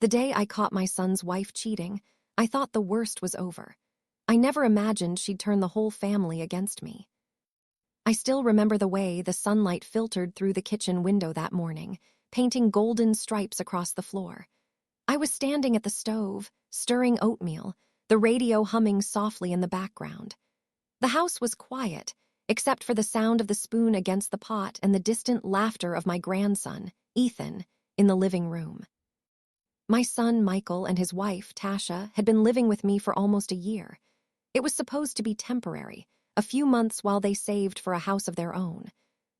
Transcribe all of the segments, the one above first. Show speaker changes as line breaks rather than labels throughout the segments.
The day I caught my son's wife cheating, I thought the worst was over. I never imagined she'd turn the whole family against me. I still remember the way the sunlight filtered through the kitchen window that morning, painting golden stripes across the floor. I was standing at the stove, stirring oatmeal, the radio humming softly in the background. The house was quiet, except for the sound of the spoon against the pot and the distant laughter of my grandson, Ethan, in the living room. My son, Michael, and his wife, Tasha, had been living with me for almost a year. It was supposed to be temporary, a few months while they saved for a house of their own.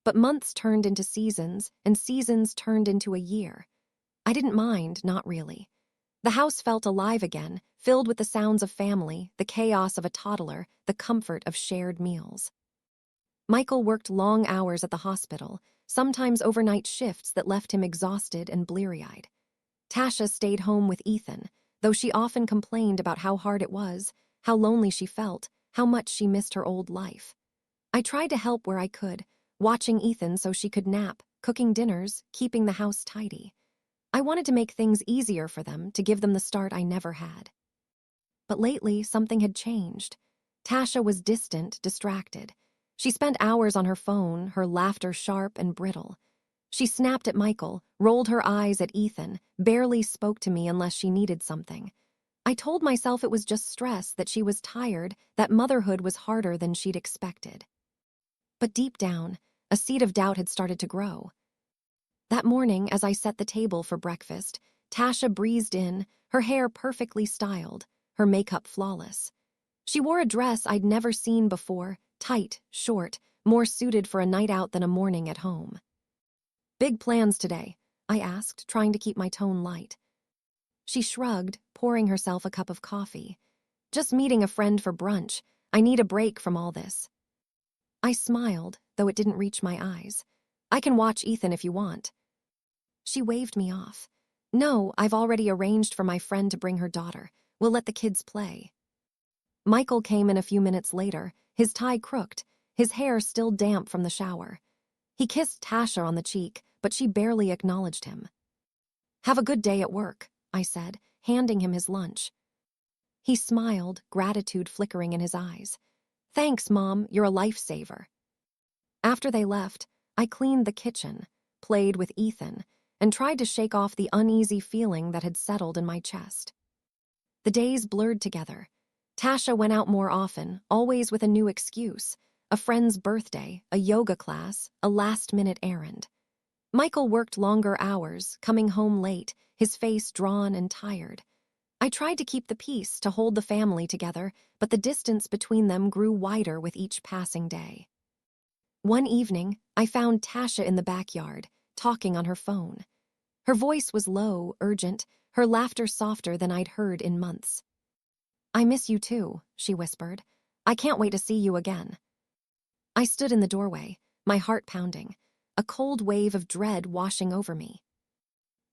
But months turned into seasons, and seasons turned into a year. I didn't mind, not really. The house felt alive again, filled with the sounds of family, the chaos of a toddler, the comfort of shared meals. Michael worked long hours at the hospital, sometimes overnight shifts that left him exhausted and bleary-eyed. Tasha stayed home with Ethan, though she often complained about how hard it was, how lonely she felt, how much she missed her old life. I tried to help where I could, watching Ethan so she could nap, cooking dinners, keeping the house tidy. I wanted to make things easier for them, to give them the start I never had. But lately, something had changed. Tasha was distant, distracted. She spent hours on her phone, her laughter sharp and brittle. She snapped at Michael, rolled her eyes at Ethan, barely spoke to me unless she needed something. I told myself it was just stress, that she was tired, that motherhood was harder than she'd expected. But deep down, a seed of doubt had started to grow. That morning, as I set the table for breakfast, Tasha breezed in, her hair perfectly styled, her makeup flawless. She wore a dress I'd never seen before, tight, short, more suited for a night out than a morning at home. "Big plans today?" I asked, trying to keep my tone light. She shrugged, pouring herself a cup of coffee. "Just meeting a friend for brunch. I need a break from all this." I smiled, though it didn't reach my eyes. "I can watch Ethan if you want." She waved me off. "No, I've already arranged for my friend to bring her daughter. We'll let the kids play." Michael came in a few minutes later, his tie crooked, his hair still damp from the shower. He kissed Tasha on the cheek, but she barely acknowledged him. "Have a good day at work," I said, handing him his lunch. He smiled, gratitude flickering in his eyes. "Thanks, Mom, you're a lifesaver." After they left, I cleaned the kitchen, played with Ethan, and tried to shake off the uneasy feeling that had settled in my chest. The days blurred together. Tasha went out more often, always with a new excuse: a friend's birthday, a yoga class, a last-minute errand. Michael worked longer hours, coming home late, his face drawn and tired. I tried to keep the peace, to hold the family together, but the distance between them grew wider with each passing day. One evening, I found Tasha in the backyard, talking on her phone. Her voice was low, urgent, her laughter softer than I'd heard in months. "I miss you too," she whispered. "I can't wait to see you again." I stood in the doorway, my heart pounding, a cold wave of dread washing over me.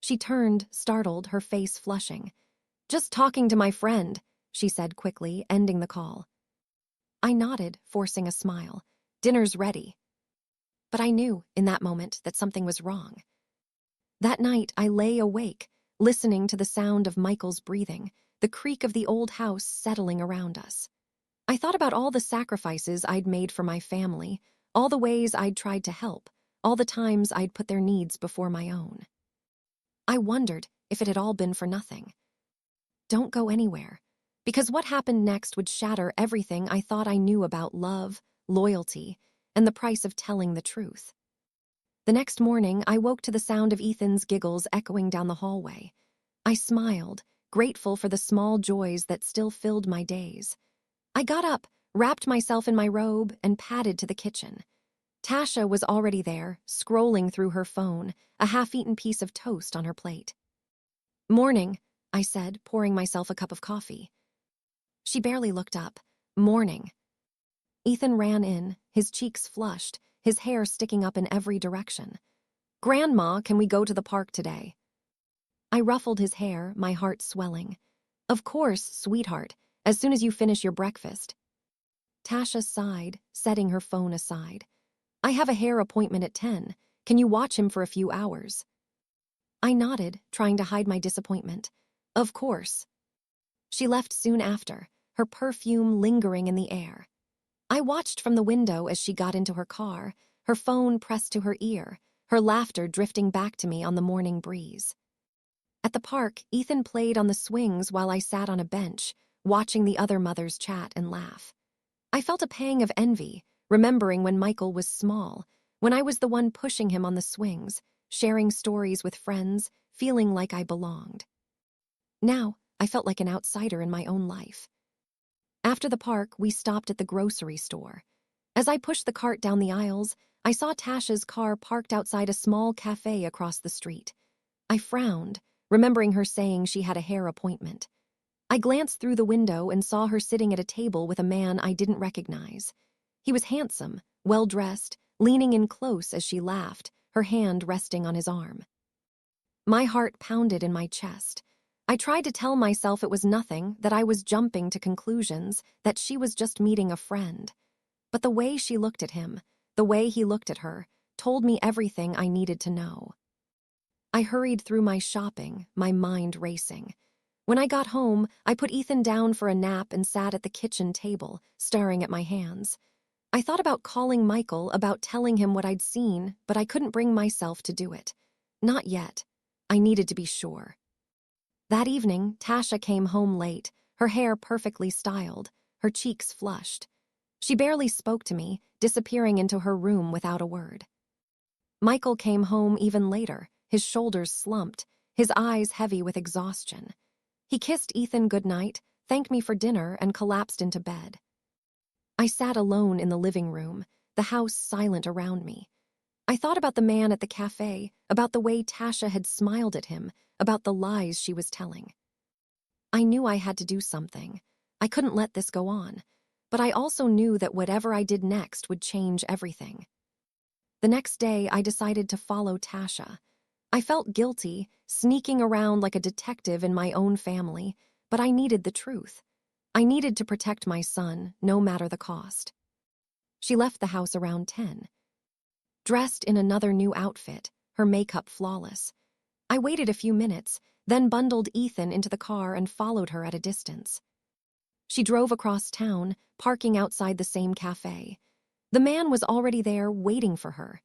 She turned, startled, her face flushing. "Just talking to my friend," she said quickly, ending the call. I nodded, forcing a smile. "Dinner's ready." But I knew, in that moment, that something was wrong. That night, I lay awake, listening to the sound of Michael's breathing, the creak of the old house settling around us. I thought about all the sacrifices I'd made for my family, all the ways I'd tried to help, all the times I'd put their needs before my own. I wondered if it had all been for nothing. Don't go anywhere, because what happened next would shatter everything I thought I knew about love, loyalty, and the price of telling the truth. The next morning, I woke to the sound of Ethan's giggles echoing down the hallway. I smiled, grateful for the small joys that still filled my days. I got up, wrapped myself in my robe, and padded to the kitchen. Tasha was already there, scrolling through her phone, a half-eaten piece of toast on her plate. "Morning," I said, pouring myself a cup of coffee. She barely looked up. "Morning." Ethan ran in, his cheeks flushed, his hair sticking up in every direction. "Grandma, can we go to the park today?" I ruffled his hair, my heart swelling. "Of course, sweetheart, as soon as you finish your breakfast." Tasha sighed, setting her phone aside. "I have a hair appointment at 10. Can you watch him for a few hours?" I nodded, trying to hide my disappointment. Of course. She left soon after, her perfume lingering in the air. I watched from the window as she got into her car, her phone pressed to her ear, her laughter drifting back to me on the morning breeze. At the park, Ethan played on the swings while I sat on a bench, watching the other mothers chat and laugh. I felt a pang of envy, remembering when Michael was small, when I was the one pushing him on the swings, sharing stories with friends, feeling like I belonged. Now, I felt like an outsider in my own life. After the park, we stopped at the grocery store. As I pushed the cart down the aisles, I saw Tasha's car parked outside a small cafe across the street. I frowned, remembering her saying she had a hair appointment. I glanced through the window and saw her sitting at a table with a man I didn't recognize. He was handsome, well-dressed, leaning in close as she laughed, her hand resting on his arm. My heart pounded in my chest. I tried to tell myself it was nothing, that I was jumping to conclusions, that she was just meeting a friend. But the way she looked at him, the way he looked at her, told me everything I needed to know. I hurried through my shopping, my mind racing. When I got home, I put Ethan down for a nap and sat at the kitchen table, staring at my hands. I thought about calling Michael, about telling him what I'd seen, but I couldn't bring myself to do it. Not yet. I needed to be sure. That evening, Tasha came home late, her hair perfectly styled, her cheeks flushed. She barely spoke to me, disappearing into her room without a word. Michael came home even later, his shoulders slumped, his eyes heavy with exhaustion. He kissed Ethan goodnight, thanked me for dinner, and collapsed into bed. I sat alone in the living room, the house silent around me. I thought about the man at the cafe, about the way Tasha had smiled at him, about the lies she was telling. I knew I had to do something. I couldn't let this go on, but I also knew that whatever I did next would change everything. The next day, I decided to follow Tasha. I felt guilty, sneaking around like a detective in my own family, but I needed the truth. I needed to protect my son, no matter the cost. She left the house around 10. Dressed in another new outfit, her makeup flawless. I waited a few minutes, then bundled Ethan into the car and followed her at a distance. She drove across town, parking outside the same cafe. The man was already there, waiting for her.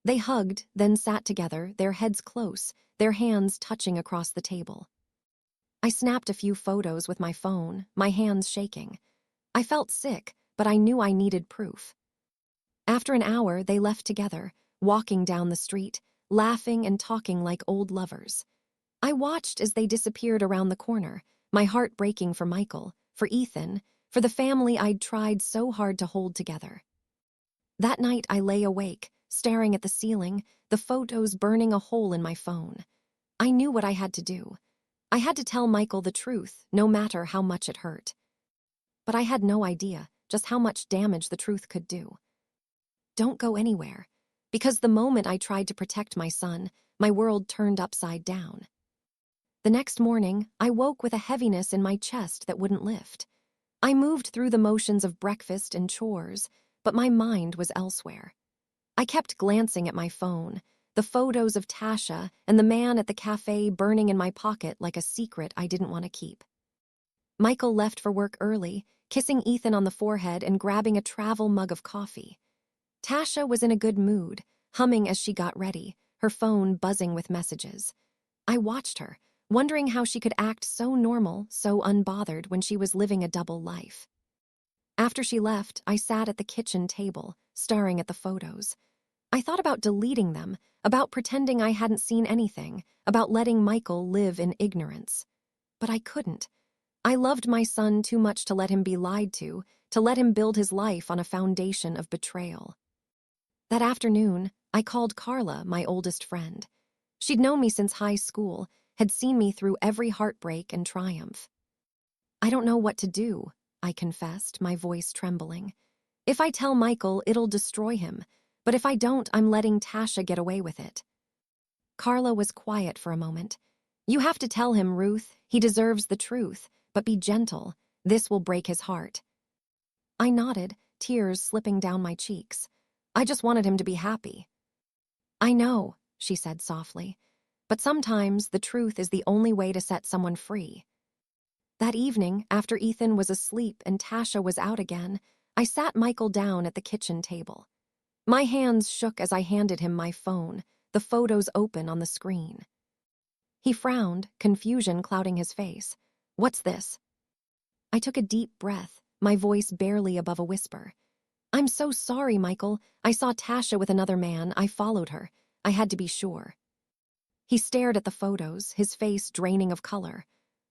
They hugged, then sat together, their heads close, their hands touching across the table. I snapped a few photos with my phone, my hands shaking. I felt sick, but I knew I needed proof. After an hour, they left together, walking down the street, laughing and talking like old lovers. I watched as they disappeared around the corner, my heart breaking for Michael, for Ethan, for the family I'd tried so hard to hold together. That night, I lay awake, staring at the ceiling, the photos burning a hole in my phone. I knew what I had to do. I had to tell Michael the truth, no matter how much it hurt. But I had no idea just how much damage the truth could do. Don't go anywhere, because the moment I tried to protect my son, my world turned upside down. The next morning, I woke with a heaviness in my chest that wouldn't lift. I moved through the motions of breakfast and chores, but my mind was elsewhere. I kept glancing at my phone, the photos of Tasha and the man at the cafe burning in my pocket like a secret I didn't want to keep. Michael left for work early, kissing Ethan on the forehead and grabbing a travel mug of coffee. Tasha was in a good mood, humming as she got ready, her phone buzzing with messages. I watched her, wondering how she could act so normal, so unbothered when she was living a double life. After she left, I sat at the kitchen table, staring at the photos. I thought about deleting them, about pretending I hadn't seen anything, about letting Michael live in ignorance. But I couldn't. I loved my son too much to let him be lied to let him build his life on a foundation of betrayal. That afternoon, I called Carla, my oldest friend. She'd known me since high school, had seen me through every heartbreak and triumph. I don't know what to do, I confessed, my voice trembling. If I tell Michael, it'll destroy him, but if I don't, I'm letting Tasha get away with it. Carla was quiet for a moment. You have to tell him, Ruth. He deserves the truth, but be gentle. This will break his heart. I nodded, tears slipping down my cheeks. I just wanted him to be happy. I know, she said softly, But sometimes the truth is the only way to set someone free. That evening, after Ethan was asleep and Tasha was out again, I sat Michael down at the kitchen table. My hands shook as I handed him my phone, the photos open on the screen. He frowned, confusion clouding his face. "What's this?" I took a deep breath, my voice barely above a whisper. "I'm so sorry, Michael. I saw Tasha with another man. I followed her. I had to be sure." He stared at the photos, his face draining of color.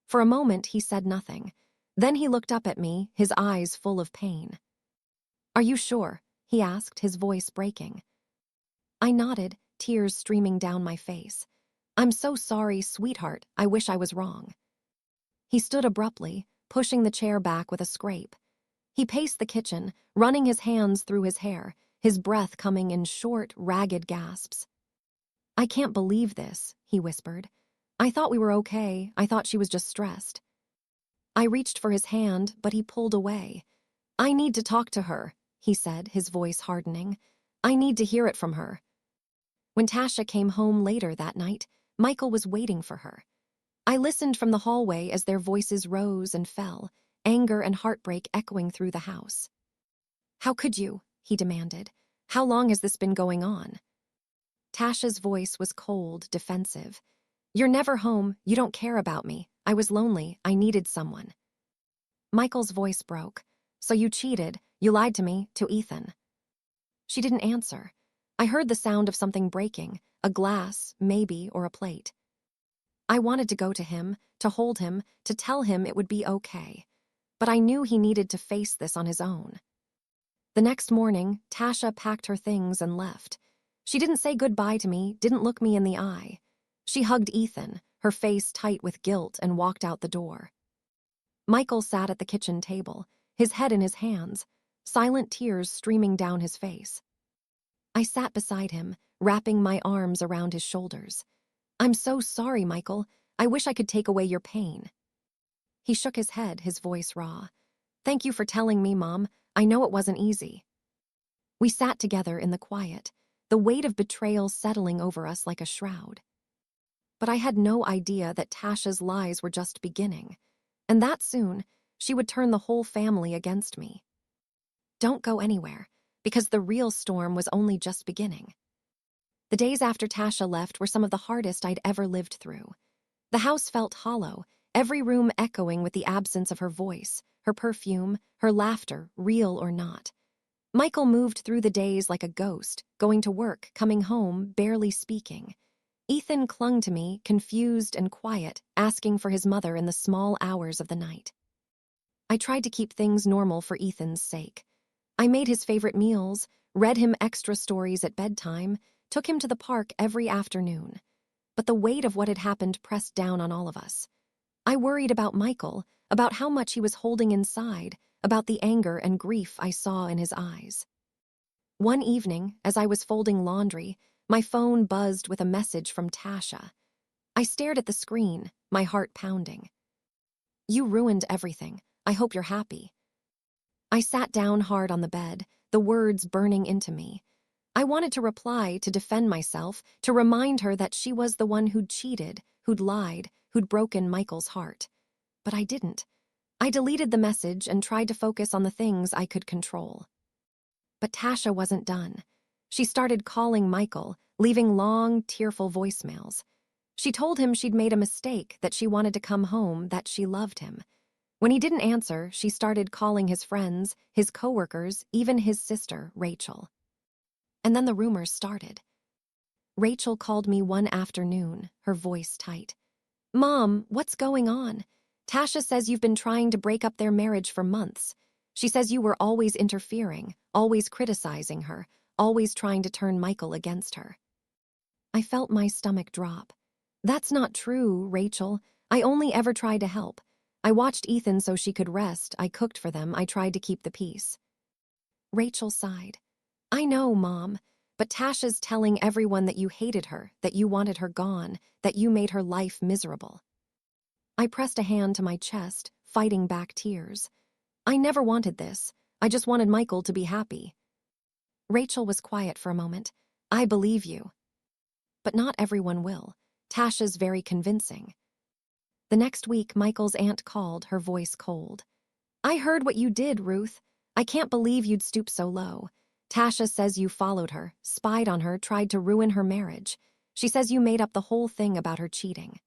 For a moment, he said nothing. Then he looked up at me, his eyes full of pain. "Are you sure?" he asked, his voice breaking. I nodded, tears streaming down my face. "I'm so sorry, sweetheart. I wish I was wrong." He stood abruptly, pushing the chair back with a scrape. He paced the kitchen, running his hands through his hair, his breath coming in short, ragged gasps. "I can't believe this," he whispered. "I thought we were okay. I thought she was just stressed." I reached for his hand, but he pulled away. "I need to talk to her," he said, his voice hardening. "I need to hear it from her." When Tasha came home later that night, Michael was waiting for her. I listened from the hallway as their voices rose and fell, anger and heartbreak echoing through the house. "How could you?" he demanded. "How long has this been going on?" Tasha's voice was cold, defensive. "You're never home. You don't care about me. I was lonely. I needed someone." Michael's voice broke. "So you cheated. You lied to me, to Ethan." She didn't answer. I heard the sound of something breaking, a glass, maybe, or a plate. I wanted to go to him, to hold him, to tell him it would be okay. But I knew he needed to face this on his own. The next morning, Tasha packed her things and left. She didn't say goodbye to me, didn't look me in the eye. She hugged Ethan, her face tight with guilt, and walked out the door. Michael sat at the kitchen table, his head in his hands, silent tears streaming down his face. I sat beside him, wrapping my arms around his shoulders. "I'm so sorry, Michael. I wish I could take away your pain." He shook his head, his voice raw. "Thank you for telling me, Mom. I know it wasn't easy." We sat together in the quiet, the weight of betrayal settling over us like a shroud. But I had no idea that Tasha's lies were just beginning, and that soon, she would turn the whole family against me. Don't go anywhere, because the real storm was only just beginning. The days after Tasha left were some of the hardest I'd ever lived through. The house felt hollow, every room echoing with the absence of her voice, her perfume, her laughter, real or not. Michael moved through the days like a ghost, going to work, coming home, barely speaking. Ethan clung to me, confused and quiet, asking for his mother in the small hours of the night. I tried to keep things normal for Ethan's sake. I made his favorite meals, read him extra stories at bedtime, took him to the park every afternoon. But the weight of what had happened pressed down on all of us. I worried about Michael, about how much he was holding inside, about the anger and grief I saw in his eyes. One evening, as I was folding laundry, my phone buzzed with a message from Tasha. I stared at the screen, my heart pounding. "You ruined everything. I hope you're happy." I sat down hard on the bed, the words burning into me. I wanted to reply, to defend myself, to remind her that she was the one who'd cheated, who'd lied, who'd broken Michael's heart. But I didn't. I deleted the message and tried to focus on the things I could control. But Tasha wasn't done. She started calling Michael, leaving long, tearful voicemails. She told him she'd made a mistake, that she wanted to come home, that she loved him. When he didn't answer, she started calling his friends, his coworkers, even his sister, Rachel. And then the rumors started. Rachel called me one afternoon, her voice tight. "Mom, what's going on? Tasha says you've been trying to break up their marriage for months. She says you were always interfering, always criticizing her, always trying to turn Michael against her." I felt my stomach drop. "That's not true, Rachel. I only ever tried to help. I watched Ethan so she could rest, I cooked for them, I tried to keep the peace." Rachel sighed. "I know, Mom, but Tasha's telling everyone that you hated her, that you wanted her gone, that you made her life miserable." I pressed a hand to my chest, fighting back tears. "I never wanted this. I just wanted Michael to be happy." Rachel was quiet for a moment. "I believe you. But not everyone will. Tasha's very convincing. The next week, Michael's aunt called, her voice cold. I heard what you did, Ruth. I can't believe you'd stoop so low. Tasha says you followed her, spied on her, tried to ruin her marriage. She says you made up the whole thing about her cheating.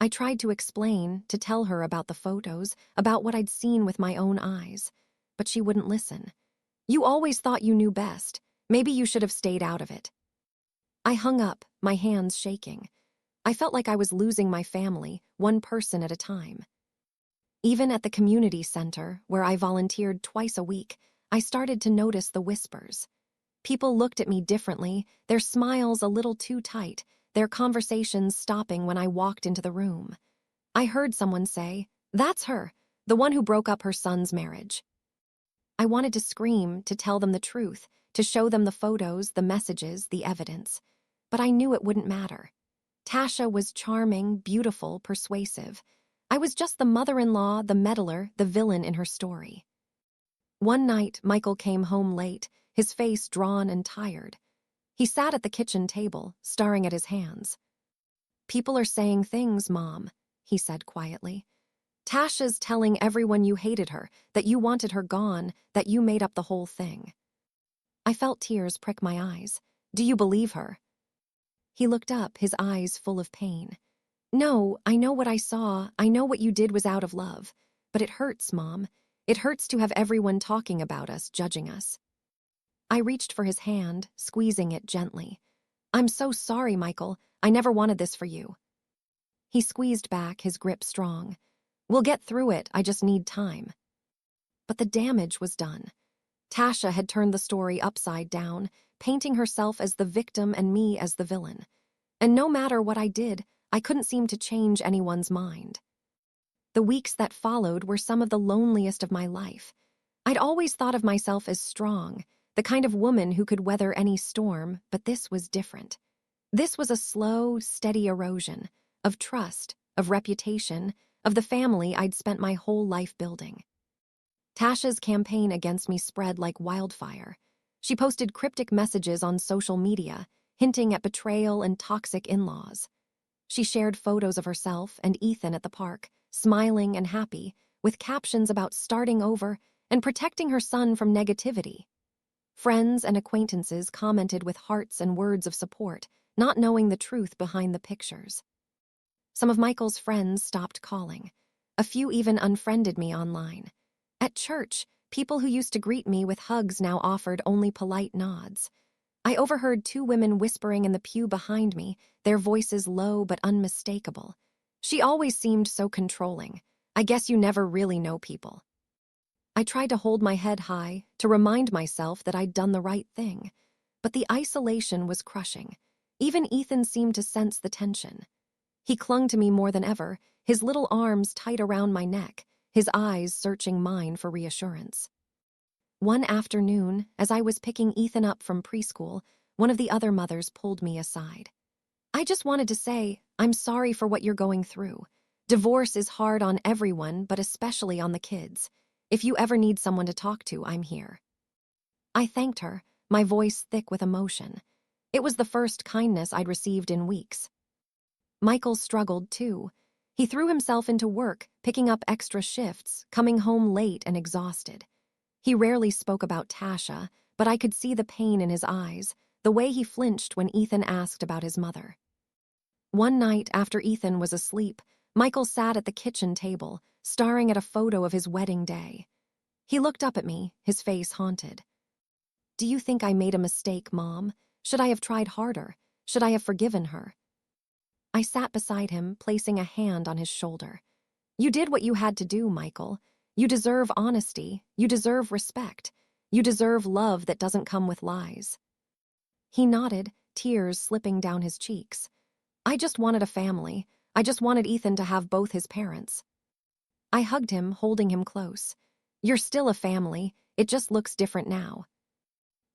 I tried to explain, to tell her about the photos, about what I'd seen with my own eyes. But she wouldn't listen. You always thought you knew best. Maybe you should have stayed out of it. I hung up, my hands shaking. I felt like I was losing my family, one person at a time. Even at the community center, where I volunteered twice a week, I started to notice the whispers. People looked at me differently, their smiles a little too tight, their conversations stopping when I walked into the room. I heard someone say, "That's her, the one who broke up her son's marriage." I wanted to scream, to tell them the truth, to show them the photos, the messages, the evidence. But I knew it wouldn't matter. Tasha was charming, beautiful, persuasive. I was just the mother-in-law, the meddler, the villain in her story. One night, Michael came home late, his face drawn and tired. He sat at the kitchen table, staring at his hands. "People are saying things, Mom," he said quietly. "Tasha's telling everyone you hated her, that you wanted her gone, that you made up the whole thing." I felt tears prick my eyes. "Do you believe her?" He looked up, his eyes full of pain. "No, I know what I saw. I know what you did was out of love. But it hurts, Mom. It hurts to have everyone talking about us, judging us." I reached for his hand, squeezing it gently. "I'm so sorry, Michael. I never wanted this for you." He squeezed back, his grip strong. "We'll get through it. I just need time." But the damage was done. Tasha had turned the story upside down, painting herself as the victim and me as the villain. And no matter what I did, I couldn't seem to change anyone's mind. The weeks that followed were some of the loneliest of my life. I'd always thought of myself as strong, the kind of woman who could weather any storm, but this was different. This was a slow, steady erosion of trust, of reputation, of the family I'd spent my whole life building. Tasha's campaign against me spread like wildfire. She posted cryptic messages on social media, hinting at betrayal and toxic in-laws. She shared photos of herself and Ethan at the park, smiling and happy, with captions about starting over and protecting her son from negativity. Friends and acquaintances commented with hearts and words of support, not knowing the truth behind the pictures. Some of Michael's friends stopped calling. A few even unfriended me online. At church, people who used to greet me with hugs now offered only polite nods. I overheard two women whispering in the pew behind me, their voices low but unmistakable. "She always seemed so controlling. I guess you never really know people." I tried to hold my head high, to remind myself that I'd done the right thing. But the isolation was crushing. Even Ethan seemed to sense the tension. He clung to me more than ever, his little arms tight around my neck, his eyes searching mine for reassurance. One afternoon, as I was picking Ethan up from preschool, one of the other mothers pulled me aside. "I just wanted to say, I'm sorry for what you're going through. Divorce is hard on everyone, but especially on the kids. If you ever need someone to talk to, I'm here." I thanked her, my voice thick with emotion. It was the first kindness I'd received in weeks. Michael struggled too. He threw himself into work, picking up extra shifts, coming home late and exhausted. He rarely spoke about Tasha, but I could see the pain in his eyes, the way he flinched when Ethan asked about his mother. One night, after Ethan was asleep, Michael sat at the kitchen table, staring at a photo of his wedding day. He looked up at me, his face haunted. "Do you think I made a mistake, Mom? Should I have tried harder? Should I have forgiven her?" I sat beside him, placing a hand on his shoulder. "You did what you had to do, Michael. You deserve honesty. You deserve respect. You deserve love that doesn't come with lies." He nodded, tears slipping down his cheeks. "I just wanted a family. I just wanted Ethan to have both his parents." I hugged him, holding him close. "You're still a family. It just looks different now."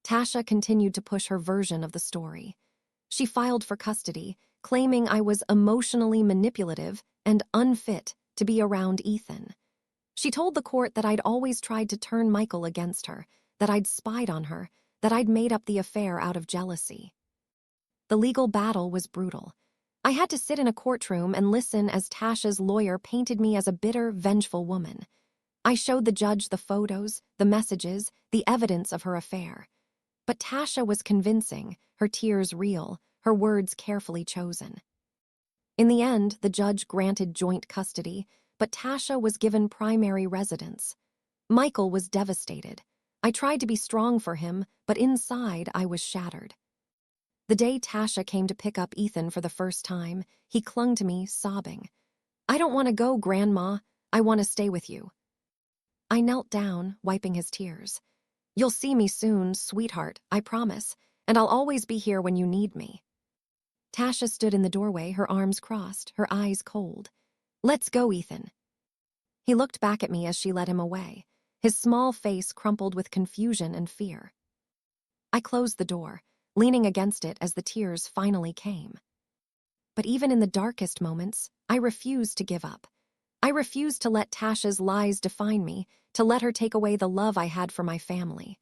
Tasha continued to push her version of the story. She filed for custody, claiming I was emotionally manipulative and unfit to be around Ethan. She told the court that I'd always tried to turn Michael against her, that I'd spied on her, that I'd made up the affair out of jealousy. The legal battle was brutal. I had to sit in a courtroom and listen as Tasha's lawyer painted me as a bitter, vengeful woman. I showed the judge the photos, the messages, the evidence of her affair. But Tasha was convincing, her tears real, her words carefully chosen. In the end, the judge granted joint custody, but Tasha was given primary residence. Michael was devastated. I tried to be strong for him, but inside I was shattered. The day Tasha came to pick up Ethan for the first time, he clung to me, sobbing. "I don't want to go, Grandma. I want to stay with you." I knelt down, wiping his tears. "You'll see me soon, sweetheart, I promise, and I'll always be here when you need me." Tasha stood in the doorway, her arms crossed, her eyes cold. "Let's go, Ethan." He looked back at me as she led him away, his small face crumpled with confusion and fear. I closed the door, leaning against it as the tears finally came. But even in the darkest moments, I refused to give up. I refused to let Tasha's lies define me, to let her take away the love I had for my family.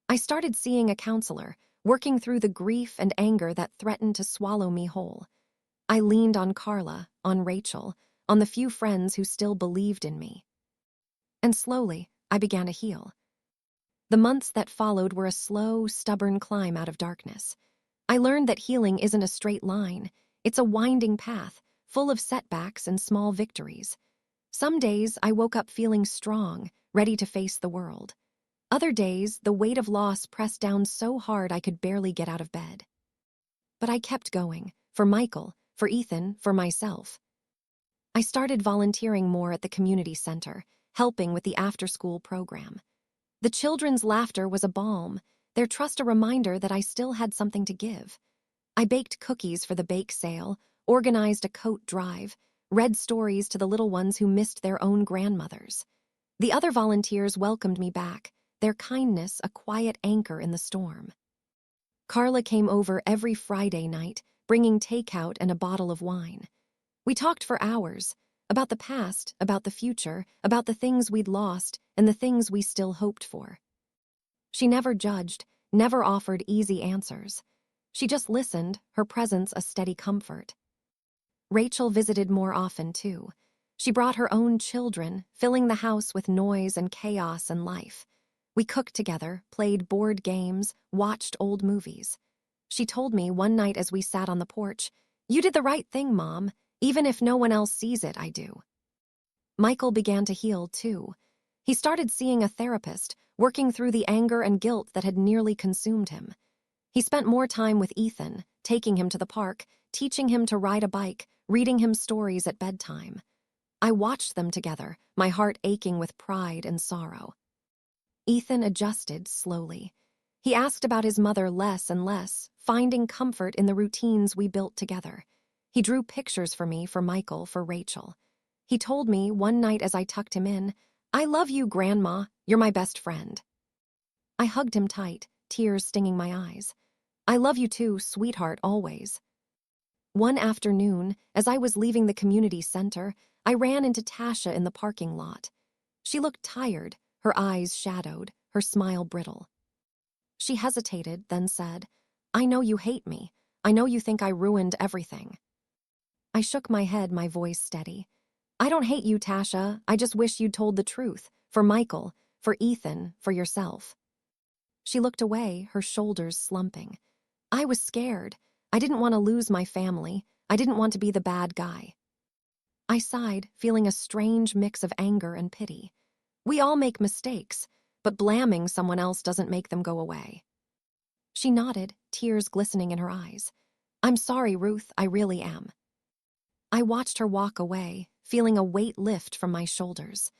I started seeing a counselor, working through the grief and anger that threatened to swallow me whole. I leaned on Carla, on Rachel, on the few friends who still believed in me. And slowly, I began to heal. The months that followed were a slow, stubborn climb out of darkness. I learned that healing isn't a straight line. It's a winding path, full of setbacks and small victories. Some days I woke up feeling strong, ready to face the world. Other days, the weight of loss pressed down so hard I could barely get out of bed. But I kept going, for Michael, for Ethan, for myself. I started volunteering more at the community center, helping with the after-school program. The children's laughter was a balm, their trust a reminder that I still had something to give. I baked cookies for the bake sale, organized a coat drive, read stories to the little ones who missed their own grandmothers. The other volunteers welcomed me back, their kindness a quiet anchor in the storm. Carla came over every Friday night, bringing takeout and a bottle of wine. We talked for hours, about the past, about the future, about the things we'd lost and the things we still hoped for. She never judged, never offered easy answers. She just listened, her presence a steady comfort. Rachel visited more often, too. She brought her own children, filling the house with noise and chaos and life. We cooked together, played board games, watched old movies. She told me one night as we sat on the porch, "You did the right thing, Mom. Even if no one else sees it, I do." Michael began to heal, too. He started seeing a therapist, working through the anger and guilt that had nearly consumed him. He spent more time with Ethan, taking him to the park, teaching him to ride a bike, reading him stories at bedtime. I watched them together, my heart aching with pride and sorrow. Ethan adjusted slowly. He asked about his mother less and less, finding comfort in the routines we built together. He drew pictures for me, for Michael, for Rachel. He told me one night as I tucked him in, "I love you, Grandma. You're my best friend." I hugged him tight, tears stinging my eyes. "I love you too, sweetheart, always." One afternoon, as I was leaving the community center, I ran into Tasha in the parking lot. She looked tired, her eyes shadowed, her smile brittle. She hesitated, then said, "I know you hate me. I know you think I ruined everything." I shook my head, my voice steady. "I don't hate you, Tasha. I just wish you'd told the truth. For Michael, for Ethan, for yourself." She looked away, her shoulders slumping. I was scared. I didn't want to lose my family. I didn't want to be the bad guy. I sighed, feeling a strange mix of anger and pity. We all make mistakes, but blaming someone else doesn't make them go away. She nodded, tears glistening in her eyes. "I'm sorry, Ruth, I really am." I watched her walk away, feeling a weight lift from my shoulders.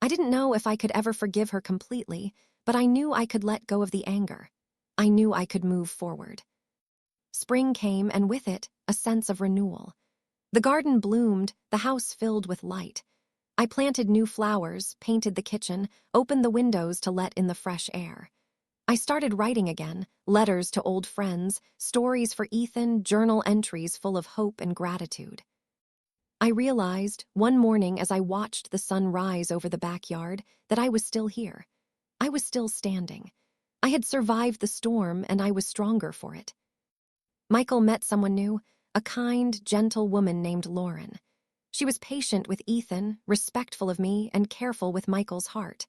I didn't know if I could ever forgive her completely, but I knew I could let go of the anger. I knew I could move forward. Spring came, and with it, a sense of renewal. The garden bloomed, the house filled with light. I planted new flowers, painted the kitchen, opened the windows to let in the fresh air. I started writing again, letters to old friends, stories for Ethan, journal entries full of hope and gratitude. I realized, one morning as I watched the sun rise over the backyard, that I was still here. I was still standing. I had survived the storm, and I was stronger for it. Michael met someone new. a kind, gentle woman named Lauren. She was patient with Ethan, respectful of me, and careful with Michael's heart.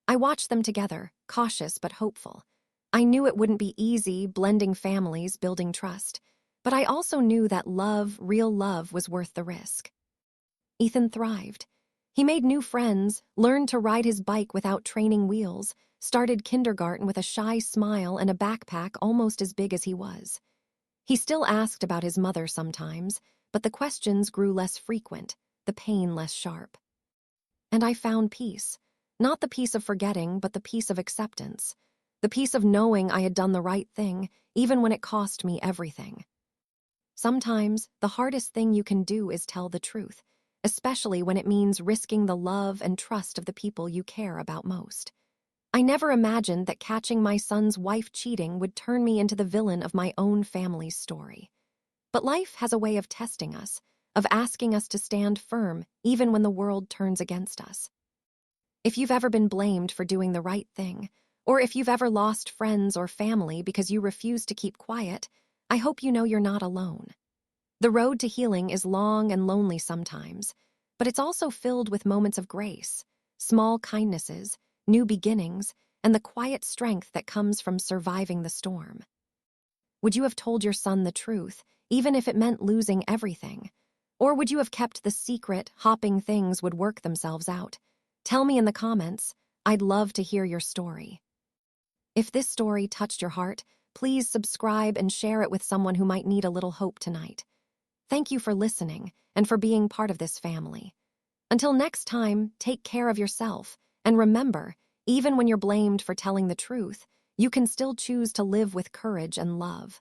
I watched them together, cautious but hopeful. I knew it wouldn't be easy, blending families, building trust. But I also knew that love, real love, was worth the risk. Ethan thrived. He made new friends, learned to ride his bike without training wheels, started kindergarten with a shy smile and a backpack almost as big as he was. He still asked about his mother sometimes, but the questions grew less frequent, the pain less sharp. And I found peace. Not the peace of forgetting, but the peace of acceptance. The peace of knowing I had done the right thing, even when it cost me everything. Sometimes, the hardest thing you can do is tell the truth, especially when it means risking the love and trust of the people you care about most. I never imagined that catching my son's wife cheating would turn me into the villain of my own family's story. But life has a way of testing us, of asking us to stand firm even when the world turns against us. If you've ever been blamed for doing the right thing, or if you've ever lost friends or family because you refuse to keep quiet, I hope you know you're not alone. The road to healing is long and lonely sometimes, but it's also filled with moments of grace, small kindnesses, new beginnings, and the quiet strength that comes from surviving the storm. Would you have told your son the truth, even if it meant losing everything? Or would you have kept the secret, hoping things would work themselves out? Tell me in the comments. I'd love to hear your story. If this story touched your heart, please subscribe and share it with someone who might need a little hope tonight. Thank you for listening and for being part of this family. Until next time, take care of yourself, and remember, even when you're blamed for telling the truth, you can still choose to live with courage and love.